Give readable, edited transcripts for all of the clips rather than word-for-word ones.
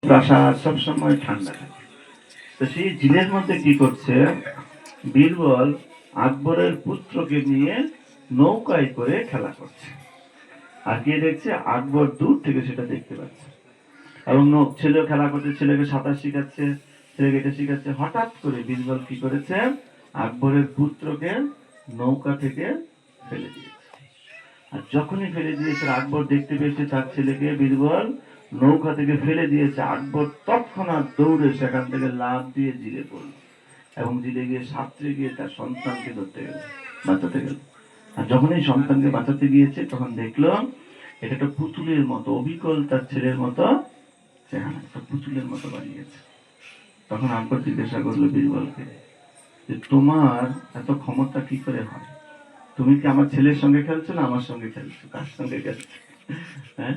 প্রাসাদ সবসময় ঠান্ডা থাকে। তো সেই ঝিলের মধ্যে কি করছে, বীরবল আকবরের পুত্রকে নিয়ে নৌকায় করে খেলা করছে। আর কে দেখছে, আকবর দূর থেকে সেটা দেখতে পাচ্ছে। এবং ছেলেও খেলা করছে, ছেলেকে সাঁতার শিখাচ্ছে, ছেলেকে এটা শিখাচ্ছে। হঠাৎ করে বীরবল কি করেছে, আকবরের পুত্রকে নৌকা থেকে ফেলে দিয়েছে। আর যখনই ফেলে দিয়েছে, আকবর দেখতে পেয়েছে তার ছেলেকে বীরবল নৌকা থেকে ফেলে দিয়েছে। আকবর তৎক্ষণাৎ দৌড়ে সেখান থেকে লাফ দিয়ে জিলে পড়ল এবং জিলে গিয়ে সাঁতরে গিয়ে তার সন্তানকে ধরতে গেল, বাঁচাতে গেল। আর যখন এই সন্তানকে বাঁচাতে গিয়েছে, তখন দেখলো এটা একটা পুতুলের মতো, অবিকল তার ছেলের মতো চেহারা, একটা পুতুলের মতো বানিয়েছে। তখন আকবর জিজ্ঞাসা করলো বীরবলকে যে তোমার এত ক্ষমতা কি করে হয়? তুমি কি আমার ছেলের সঙ্গে খেলছো না আমার সঙ্গে খেলছো, কার সঙ্গে খেলছো? হ্যাঁ,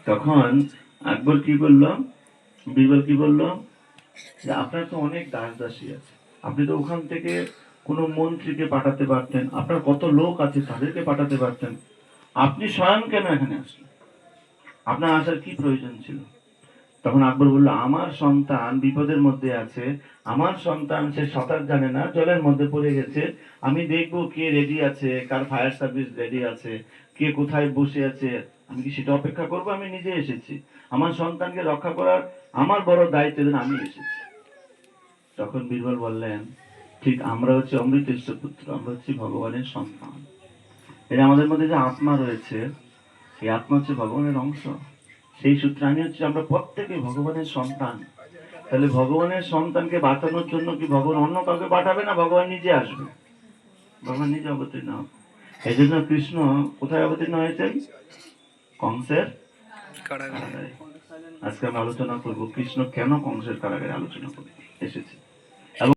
তখন আকবর কি বললো, বীরবল কি বললো, যে আপনার তো অনেক দাস দাসী আছে, আপনি তো ওখান থেকে কোনো মন্ত্রীকে পাঠাতে পারতেন, আপনার কত লোক আছে তাদেরকে পাঠাতে পারতেন, আপনি স্বয়ং কেন এখানে আসলেন? আপনার আসার কি প্রয়োজন ছিল? তখন আকবর বলল, আমার সন্তান বিপদের মধ্যে আছে, আমার সন্তান সে সাঁতার জানে না, জলের মধ্যে পড়ে গেছে, আমি দেখবো কে রেডি আছে, কার ফায়ার সার্ভিস রেডি আছে, কে কোথায় বসে আছে, আমি কি সেটা অপেক্ষা করবো? আমি নিজে এসেছি, আমার সন্তানকে রক্ষা করার আমার বড় দায়িত্ব, আমি এসেছি। তখন বীরবল বললেন, ঠিক আমরা হচ্ছে অমৃতেশ্ব পুত্র, আমরা হচ্ছে ভগবানের সন্তান। এই আমাদের মধ্যে যে আত্মা রয়েছে, এই আত্মা হচ্ছে ভগবানের অংশ। সেই সূত্রে আমি হচ্ছে, আমরা প্রত্যেকে ভগবানের সন্তান। তাহলে ভগবানের সন্তানকে বাঁচানোর জন্য কি ভগবান অন্য কাউকে পাঠাবে না, ভগবান নিজে আসবে, ভগবান নিজে অবতীর্ণ হবে। এই জন্য কৃষ্ণ কোথায় অবতীর্ণ হয়েছেন? কংসের কারাগারে। আজকে আমরা আলোচনা করবো কৃষ্ণ কেন কংসের কারাগারে আলোচনা করতে এসেছে।